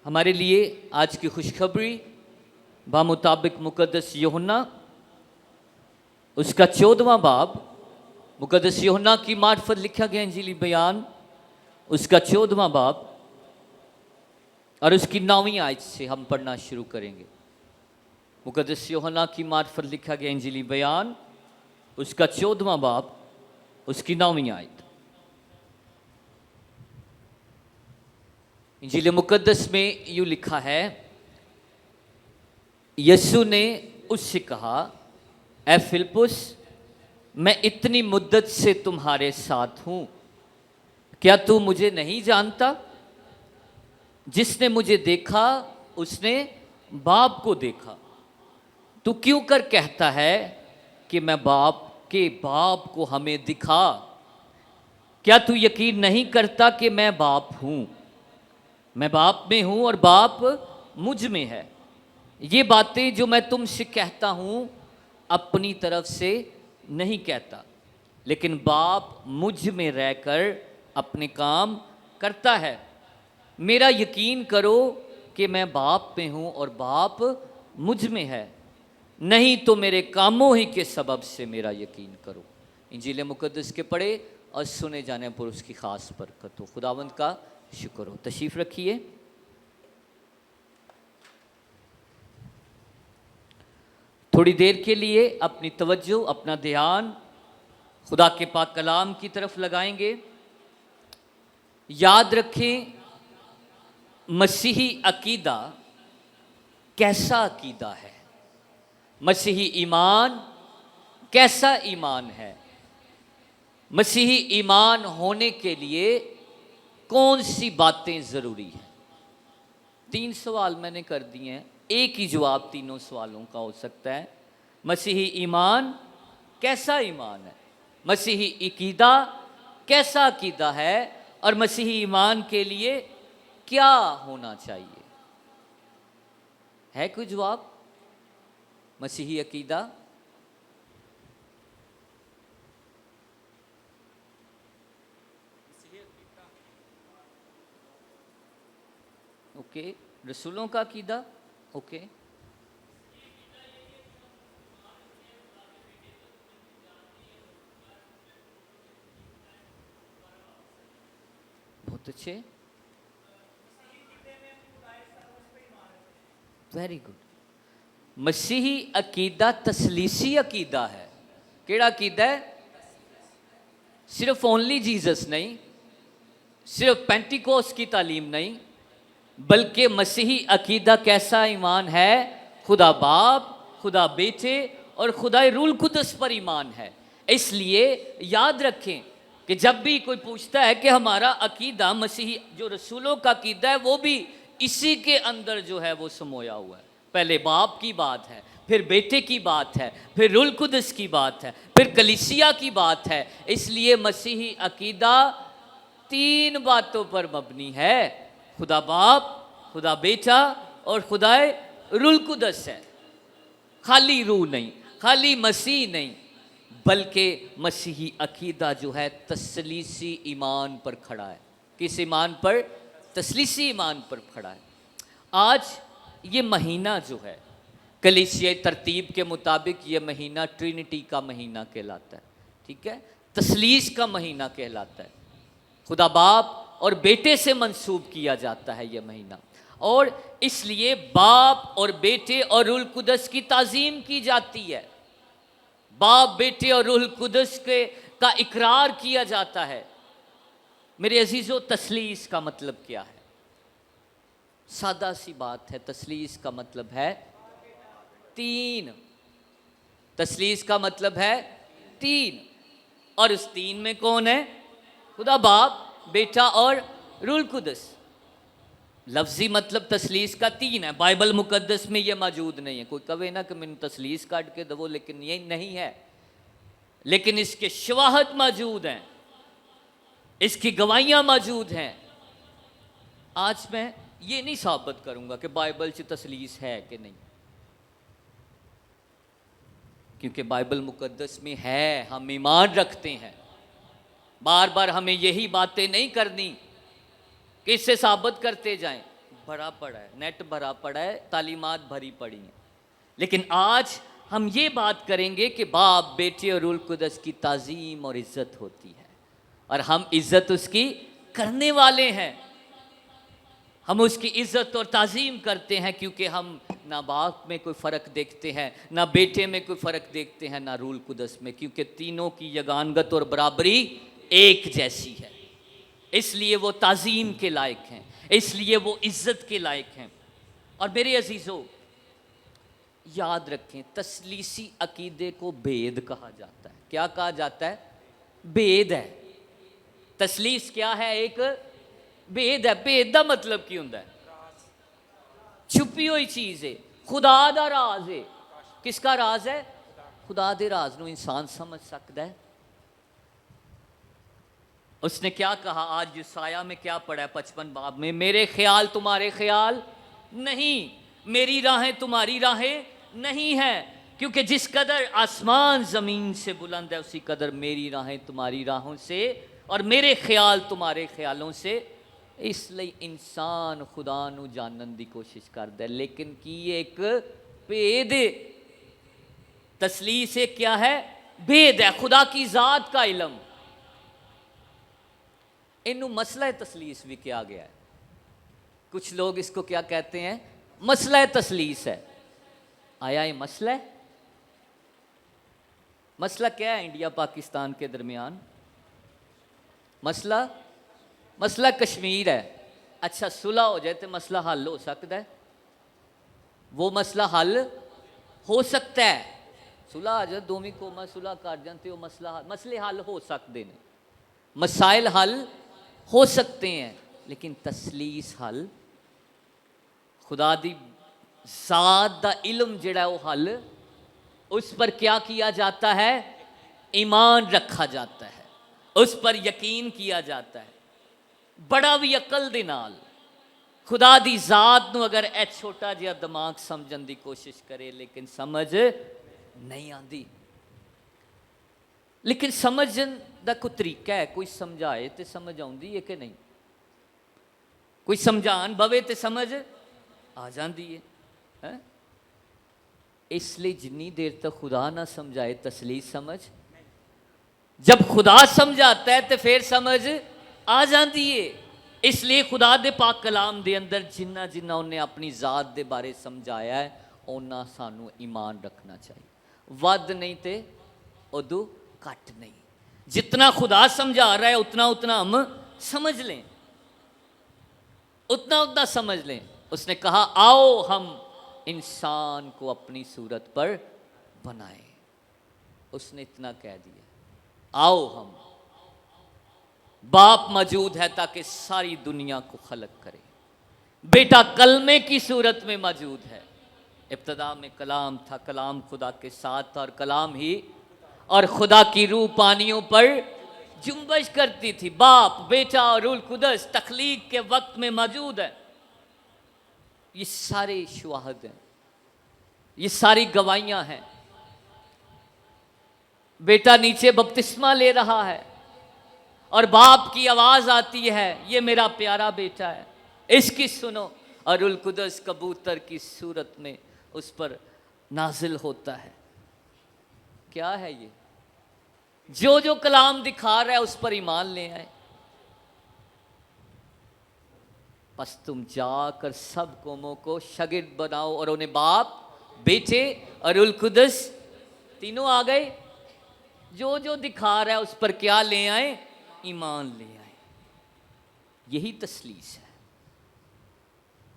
हमारे लिए आज की खुशखबरी बामुताबिक मुकद्दस यूहन्ना उसका 14वां बाब, मुकद्दस यूहन्ना की मार्फत लिखा गया इंजीली बयान उसका 14वां बाब और उसकी 9वीं आयत से हम पढ़ना शुरू करेंगे। मुकद्दस यूहन्ना की मार्फत लिखा गया इंजीली बयान उसका 14वां बाब उसकी 9वीं आयत। इंजील मुकद्दस में यूँ लिखा है, यीशु ने उससे कहा, ए फिलिप्पुस, मैं इतनी मुद्दत से तुम्हारे साथ हूँ, क्या तू मुझे नहीं जानता? जिसने मुझे देखा उसने बाप को देखा। तू क्यों कर कहता है कि मैं बाप को हमें दिखा? क्या तू यकीन नहीं करता कि मैं बाप हूँ? मैं बाप में हूँ और बाप मुझ में है। ये बातें जो मैं तुमसे कहता हूँ अपनी तरफ से नहीं कहता, लेकिन बाप मुझ में रहकर अपने काम करता है। मेरा यकीन करो कि मैं बाप में हूँ और बाप मुझ में है, नहीं तो मेरे कामों ही के सबब से मेरा यकीन करो। इंजील मुकद्दस के पढ़े और सुने जाने पर उसकी खास बरकत हो। खुदावंद का शुक्र हो। तशरीफ रखिए। थोड़ी देर के लिए अपनी तवज्जो, अपना ध्यान खुदा के पाक कलाम की तरफ लगाएंगे। याद रखें, मसीही अकीदा कैसा अकीदा है, मसीही ईमान कैसा ईमान है, मसीही ईमान होने के लिए कौन सी बातें ज़रूरी हैं। 3 सवाल मैंने कर दिए हैं, एक ही जवाब तीनों सवालों का हो सकता है। मसीही ईमान कैसा ईमान है, मसीही अकीदा कैसा अकीदा है, और मसीही ईमान के लिए क्या होना चाहिए। है कोई जवाब? मसीही अकीदा, ओके। रसूलों का अकीदा, ओके। बहुत अच्छे, वेरी गुड। मसीही अकीदा तसलीसी अकीदा है। केड़ा अकीदा है? सिर्फ ओनली जीसस नहीं, सिर्फ पेंटिकोस की तालीम नहीं, बल्कि मसीही अकीदा कैसा ईमान है? खुदा बाप, खुदा बेटे और खुदा रूल कुदस पर ईमान है। इसलिए याद रखें कि जब भी कोई पूछता है कि हमारा अकीदा मसीही जो रसूलों का अकीदा है, वो भी इसी के अंदर जो है वो समोया हुआ है। पहले बाप की बात है, फिर बेटे की बात है, फिर रूल कुदस की बात है, फिर कलीसिया की बात है। इसलिए मसीही अकीदा 3 बातों पर मबनी है, खुदा बाप, खुदा बेटा और खुदाए रूल कुदस है। खाली रूह नहीं, खाली मसीह नहीं, बल्कि मसीही अकीदा जो है तसलीसी ईमान पर खड़ा है। किस ईमान पर? तसलीसी ईमान पर खड़ा है। आज ये महीना जो है कलीसिया तरतीब के मुताबिक ये महीना ट्रिनिटी का महीना कहलाता है, ठीक है, तसलीस का महीना कहलाता है। खुदा बाप और बेटे से मंसूब किया जाता है ये महीना, और इसलिए बाप और बेटे और रूह कुदस की ताज़ीम की जाती है। बाप, बेटे और रूह कुदस का इकरार किया जाता है। मेरे अजीज़ों, तसलीस का मतलब क्या है? सादा सी बात है, तसलीस का मतलब है 3। तसलीस का मतलब है 3, और उस 3 में कौन है? खुदा बाप, बेटा और रूह कुदस। लफ्जी मतलब तसलीस का 3 है। बाइबल मुकद्दस में ये मौजूद नहीं है। कोई कहे ना कि मैंने तसलीस काट के दो, लेकिन ये नहीं है, लेकिन इसके शवाहद मौजूद हैं, इसकी गवाहियां मौजूद हैं। आज मैं ये नहीं साबित करूंगा कि बाइबल से तसलीस है कि नहीं, क्योंकि बाइबल मुकद्दस में है, हम ईमान रखते हैं। बार बार हमें यही बातें नहीं करनी कि इससे साबित करते जाएं। भरा पड़ा है, नेट भरा पड़ा है, तालीमात भरी पड़ी हैं। लेकिन आज हम ये बात करेंगे कि बाप, बेटे और रूह कुदस की ताज़ीम और इज़्ज़त होती है, और हम इज़्ज़त उसकी करने वाले हैं। हम उसकी इज़्ज़त और ताज़ीम करते हैं क्योंकि हम ना बाप में कोई फ़र्क देखते हैं, ना बेटे में कोई फ़र्क देखते हैं, ना रूह कुदस में, क्योंकि तीनों की यगानगत और बराबरी एक जैसी है। इसलिए वो ताज़ीम के लायक हैं, इसलिए वो इज़्ज़त के लायक हैं। और मेरे अजीज़ों, याद रखें, तसलीसी अकीदे को भेद कहा जाता है। क्या कहा जाता है? भेद है। तसलीस क्या है? एक भेद है। भेद का मतलब की होता है? छुपी हुई चीज़ है, खुदा दा राज है। किसका राज है? खुदा दे राज नूं इंसान समझ सकता है। उसने क्या कहा? आज यूसाया में क्या पढ़ा है 55 बाब में? मेरे ख्याल तुम्हारे ख्याल नहीं, मेरी राहें तुम्हारी राहें नहीं है, क्योंकि जिस कदर आसमान ज़मीन से बुलंद है उसी कदर मेरी राहें तुम्हारी राहों से और मेरे ख्याल तुम्हारे ख्यालों से। इसलिए इंसान खुदा नू जानन दी कोशिश करता है, लेकिन की एक भेद। तसलीस से क्या है? भेद है, खुदा की ज़ात का इल्म। इनू मसला तसलीस भी किया गया है। कुछ लोग इसको क्या कहते हैं? मसला तसलीस है। आया ये मसला है? मसला क्या है इंडिया पाकिस्तान के दरमियान? मसला कश्मीर है। अच्छा, सुलह हो जाए तो मसला हल हो सकता है? वो मसला हल हो सकता है। सुलह आ जाए, दोवें कौमां सुलह कर जान तो मसले हल हो सकते हैं, मसाइल हल हो सकते हैं, लेकिन तसलीस हल, खुदा दी ज़ात दा इल्म जिहड़ा वो हल, उस पर क्या किया जाता है? ईमान रखा जाता है, उस पर यकीन किया जाता है। बड़ा भी अकल दे नाल खुदा दी ज़ात नूं अगर ए छोटा जिहा दिमाग समझण दी कोशिश करे, लेकिन समझ नहीं आती। लेकिन समझन दा कोई तरीका है, कोई समझाए तो समझ आउंदी है कि नहीं? कोई समझान बवे तो समझ आ जाती है। इसलिए जिन्नी देर तक खुदा ना समझाए तसलीस समझ, जब खुदा समझाता है तो फिर समझ आ जाती है। इसलिए खुदा दे पाक कलाम दे अंदर जिन्ना जिन्ना उन्हें अपनी ज़ात दे बारे समझाया है, उन्ना सानू ईमान रखना चाहिए। वध नहीं तो उदू घट नहीं। जितना खुदा समझा रहा है उतना उतना हम समझ लें, उतना उतना समझ लें। उसने कहा आओ हम इंसान को अपनी सूरत पर बनाए। उसने इतना कह दिया, आओ हम। बाप मौजूद है ताकि सारी दुनिया को खलक करे। बेटा कलमे की सूरत में मौजूद है। इब्तदा में कलाम था, कलाम खुदा के साथ था और कलाम ही और खुदा की रूह पानियों पर जुम्बश करती थी। बाप, बेटा और रूह कुदस तख्लीक के वक्त में मौजूद है। ये सारे शुहाद हैं, ये सारी गवाहियां हैं। बेटा नीचे बपतिस्मा ले रहा है और बाप की आवाज आती है, ये मेरा प्यारा बेटा है, इसकी सुनो। और रूह कुदस कबूतर की सूरत में उस पर नाजिल होता है। क्या है ये? जो जो कलाम दिखा रहा है उस पर ईमान ले आए। बस तुम जाकर सब कौमों को शागिर्द बनाओ और उन्हें बाप, बेटे और रूह कुदस तीनों आ गए। जो जो दिखा रहा है उस पर क्या ले आए? ईमान ले आए। यही तसलीस है,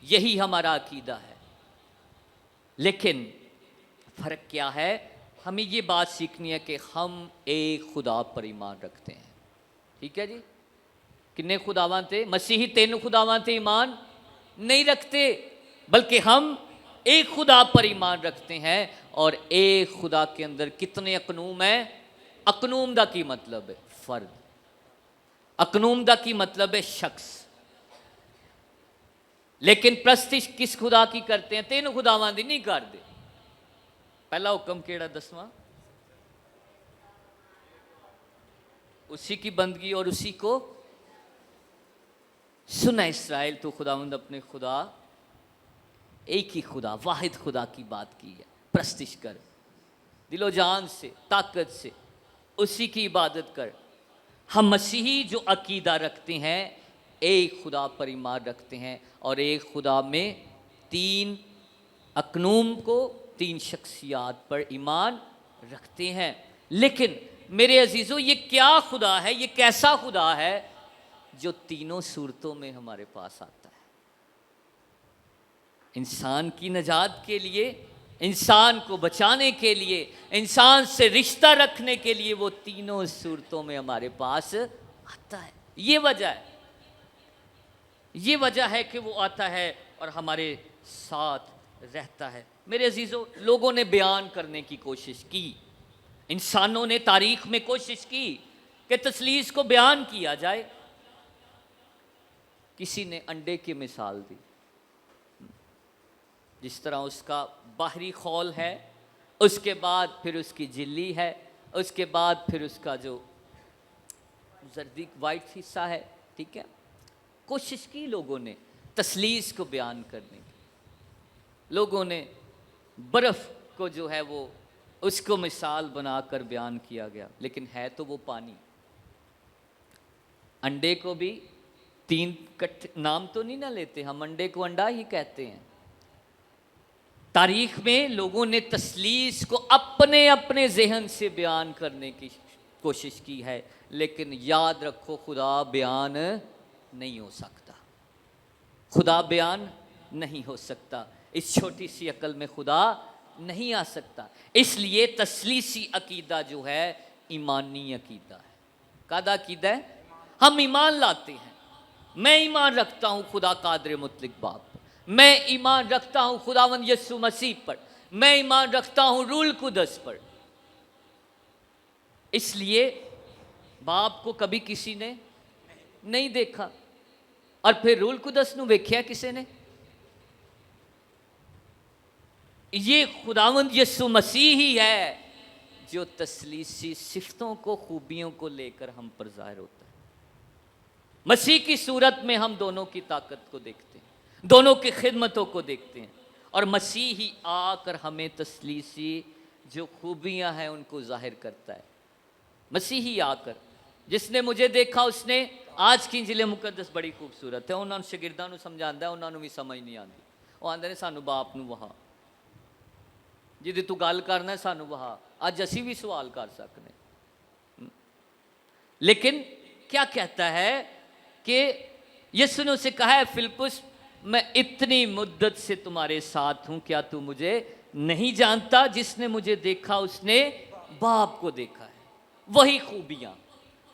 यही हमारा अकीदा है। लेकिन फर्क क्या है? हमें ये बात सीखनी है कि हम एक खुदा पर ईमान रखते हैं। ठीक है जी? किन्ने खुदावां थे? मसीही तीन खुदावां थे ईमान नहीं रखते, बल्कि हम एक खुदा पर ईमान रखते हैं। और एक खुदा के अंदर कितने अकनूम हैं? अकनूम दा की मतलब है फर्द, अकनूम दा की मतलब है शख्स। लेकिन प्रस्तिश किस खुदा की करते हैं? तीन खुदावां दी नहीं करते। पहला हुक्म केड़ा? 10वां, उसी की बंदगी और उसी को सुना इस्राएल, तो खुदावंद अपने खुदा, एक ही खुदा, वाहिद खुदा की बात की है। प्रस्तिश कर, दिलो जान से, ताकत से उसी की इबादत कर। हम मसीही जो अकीदा रखते हैं, एक खुदा पर ईमान रखते हैं और एक खुदा में तीन अकनूम को, तीन शख्सियात पर ईमान रखते हैं। लेकिन मेरे अजीज़ों, ये क्या खुदा है, ये कैसा खुदा है जो तीनों सूरतों में हमारे पास आता है? इंसान की नजात के लिए, इंसान को बचाने के लिए, इंसान से रिश्ता रखने के लिए वो तीनों सूरतों में हमारे पास आता है। ये वजह है, ये वजह है कि वो आता है और हमारे साथ रहता है। मेरे अजीज़ों, लोगों ने बयान करने की कोशिश की, इंसानों ने तारीख में कोशिश की कि तसलीस को बयान किया जाए। किसी ने अंडे की मिसाल दी, जिस तरह उसका बाहरी खौल है, उसके बाद फिर उसकी झिल्ली है, उसके बाद फिर उसका जो जर्दी वाइट हिस्सा है, ठीक है। कोशिश की लोगों ने तसलीस को बयान करने की। लोगों ने बर्फ़ को जो है वो उसको मिसाल बनाकर बयान किया गया, लेकिन है तो वो पानी। अंडे को भी तीन नाम तो नहीं ना लेते हम, अंडे को अंडा ही कहते हैं। तारीख में लोगों ने तसलीस को अपने अपने जहन से बयान करने की कोशिश की है, लेकिन याद रखो, खुदा बयान नहीं हो सकता। खुदा बयान नहीं हो सकता। इस छोटी सी अकल में खुदा नहीं आ सकता। इसलिए तसलीसी अकीदा जो है ईमानी अकीदा है। कादा अकीदा है? हम ईमान लाते हैं। मैं ईमान रखता हूँ खुदा कादिर मुतलक बाप पर, मैं ईमान रखता हूँ खुदावंद यीशु मसीह पर, मैं ईमान रखता हूँ रूल कुदस पर। इसलिए बाप को कभी किसी ने नहीं देखा, और फिर रूल कुदस नू वेख्या किसी ने? ये खुदावंद यीशु मसीह ही है जो तसलीसी सिफतों को, खूबियों को लेकर हम पर जाहिर होता है। मसीह की सूरत में हम दोनों की ताकत को देखते हैं, दोनों की खिदमतों को देखते हैं, और मसीह ही आकर हमें तसलीसी जो खूबियां हैं उनको जाहिर करता है। मसीह ही आकर, जिसने मुझे देखा उसने, आज की इंजील मुकद्दस बड़ी खूबसूरत है। उन्होंने शागिर्दां नूं समझांदा, उन्होंने भी समझ नहीं आती। वो आंदे ने सानू बाप नूं वहा, जिहदी तू गल करना सानू वहा। अज असी भी सवाल कर सकने, लेकिन क्या कहता है कि यीशु ने उसे कहा है, फिलिप्पुस मैं इतनी मुद्दत से तुम्हारे साथ हूं, क्या तू मुझे नहीं जानता? जिसने मुझे देखा उसने बाप को देखा है। वही खूबियां,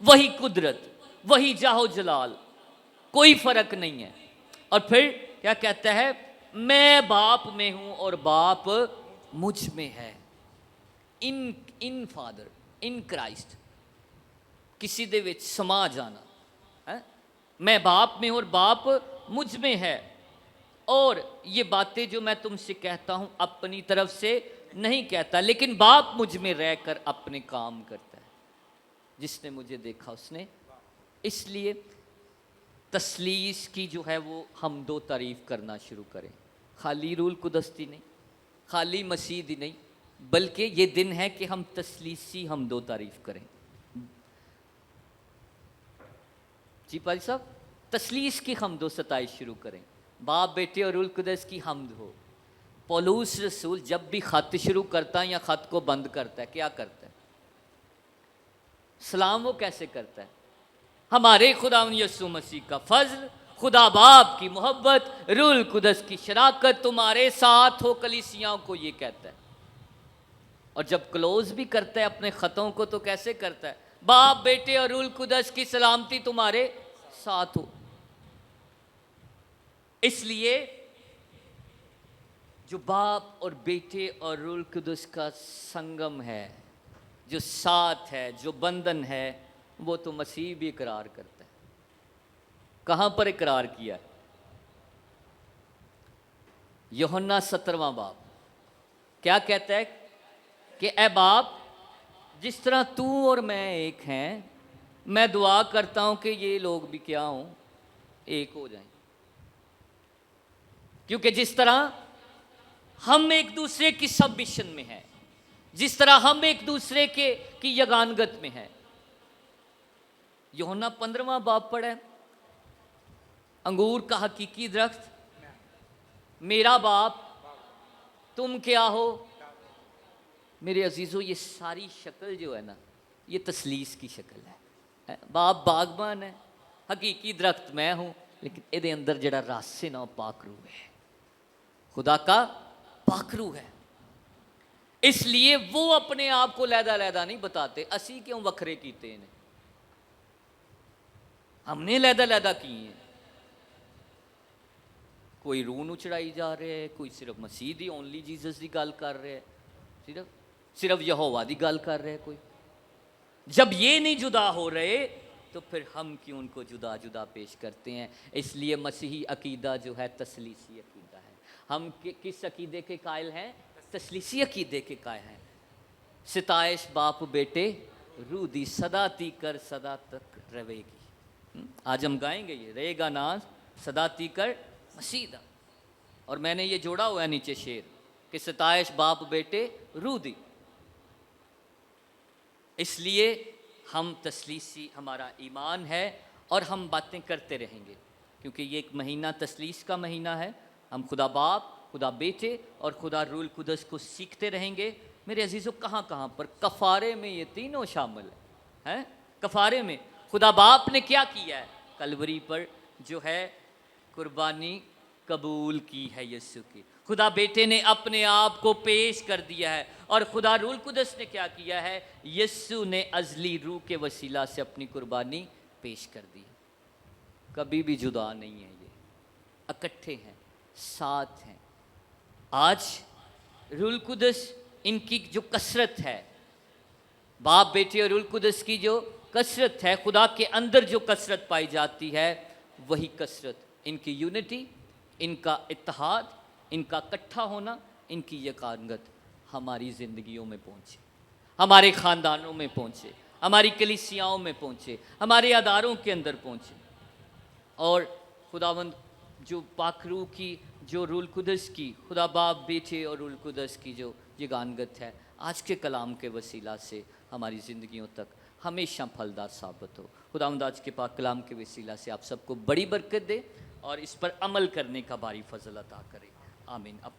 वही कुदरत, वही जाहो जलाल, कोई फर्क नहीं है। और फिर क्या कहता है? मैं बाप में हूं और बाप मुझ में है। इन फादर, इन क्राइस्ट, किसी दे विच समा जाना है। मैं बाप में हूं और बाप मुझ में है। और ये बातें जो मैं तुमसे कहता हूं अपनी तरफ से नहीं कहता, लेकिन बाप मुझ में रहकर अपने काम करता है। जिसने मुझे देखा उसने। इसलिए तसलीस की जो है वो हम दो तारीफ करना शुरू करें, खाली रूल कुदस्ती नहीं, खाली मसीह ही नहीं, बल्कि ये दिन है कि हम तसलीसी हम दो तारीफ करें। जी भाई साहब, तसलीस की हम दो सताइश शुरू करें। बाप, बेटे और रूल कुदस की हमद हो। पौलुस रसूल जब भी खत शुरू करता है या खत को बंद करता है, क्या करता है? सलाम वो कैसे करता है? हमारे खुदावंद यीशु मसीह का फजल, खुदा बाप की मोहब्बत, रूल कुदस की शराकत तुम्हारे साथ हो, कलीसियाओं को ये कहता है। और जब क्लोज भी करता है अपने खतों को तो कैसे करता है? बाप, बेटे और रूल कुदस की सलामती तुम्हारे साथ हो। इसलिए जो बाप और बेटे और रूल कुदस का संगम है, जो साथ है, जो बंधन है, वो तो मसीह भी इकरार करता है। कहां पर इकरार किया है? यूहन्ना 17वां बाब क्या कहता है कि ए बाप, जिस तरह तू और मैं एक हैं, मैं दुआ करता हूं कि ये लोग भी क्या हों, एक हो जाएं। क्योंकि जिस तरह हम एक दूसरे की सबमिशन में हैं, जिस तरह हम एक दूसरे के की यगानगत में हैं। यूहन्ना 15वां बाब पढ़े, अंगूर का हकीकी दरख्त मेरा बाप, तुम क्या हो। मेरे अजीजों, ये सारी शक्ल जो है ना, ये तसलीस की शक्ल है। बाप बागबान है, हकीकी दरख्त मैं हूं, लेकिन ਇਹਦੇ अंदर जड़ा रस है ना, पाकरू है, खुदा का पाकरू है। इसलिए वो अपने आप को लैदा लैदा नहीं बताते। असी क्यों वखरे कीते ने? हमने लैदा लैदा किए हैं। कोई रूह नूं चढ़ाई जा रहा है, कोई सिर्फ मसीह दी ओनली जीसस की गल कर रहा है, सिर्फ यहोवा की गल कर रहा है कोई। जब ये नहीं जुदा हो रहे तो फिर हम क्यों उनको जुदा जुदा पेश करते हैं? इसलिए मसीही अकीदा जो है तसलीसी अकीदा है। हम किस अकीदे के कायल हैं? तसलीसी अकीदे के कायल हैं। सिताइश बाप बेटे रूह दी सदा तीकर सदा तक रहेगी। आज हम गाएंगे ये, रहेगा नाज सदा तीकर मसीदा। और मैंने ये जोड़ा हुआ है नीचे शेर कि सिताइश बाप बेटे रूह दी। इसलिए हम तसलीसी हमारा ईमान है और हम बातें करते रहेंगे, क्योंकि ये एक महीना तसलीस का महीना है। हम खुदा बाप, खुदा बेटे और खुदा रूल कुदस को सीखते रहेंगे। मेरे अजीज़ों, कहाँ कहाँ पर? कफ़ारे में ये तीनों शामिल हैं। कफ़ारे में खुदा बाप ने क्या किया है? कलवरी पर जो है कुर्बानी कबूल की है यीशु की। खुदा बेटे ने अपने आप को पेश कर दिया है। और खुदा रूल कुदस ने क्या किया है? यीशु ने अजली रूह के वसीला से अपनी कुर्बानी पेश कर दी। कभी भी जुदा नहीं है, ये इकट्ठे हैं, साथ हैं। आज रूल कुदस इनकी जो कसरत है, बाप बेटे और रूल कुदस की जो कसरत है, खुदा के अंदर जो कसरत पाई जाती है, वही कसरत, इनकी यूनिटी, इनका इत्तेहाद, इनका इकट्ठा होना, इनकी यकानगत हमारी ज़िंदगियों में पहुँचे, हमारे ख़ानदानों में पहुँचे, हमारी कलीसियाओं में पहुँचे, हमारे अदारों के अंदर पहुँचे। और खुदावंद जो पाकरू की, जो रूल कुदस की, खुदा बाप बेटे और रूल कुदस की जो यगानगत है, आज के कलाम के वसीला से हमारी ज़िंदगियों तक हमेशा फलदार साबित हो। खुदावंद आज के पाक कलाम के वसीला से आप सबको बड़ी बरकत दे और इस पर अमल करने का भारी फजल अता करे। आमीन।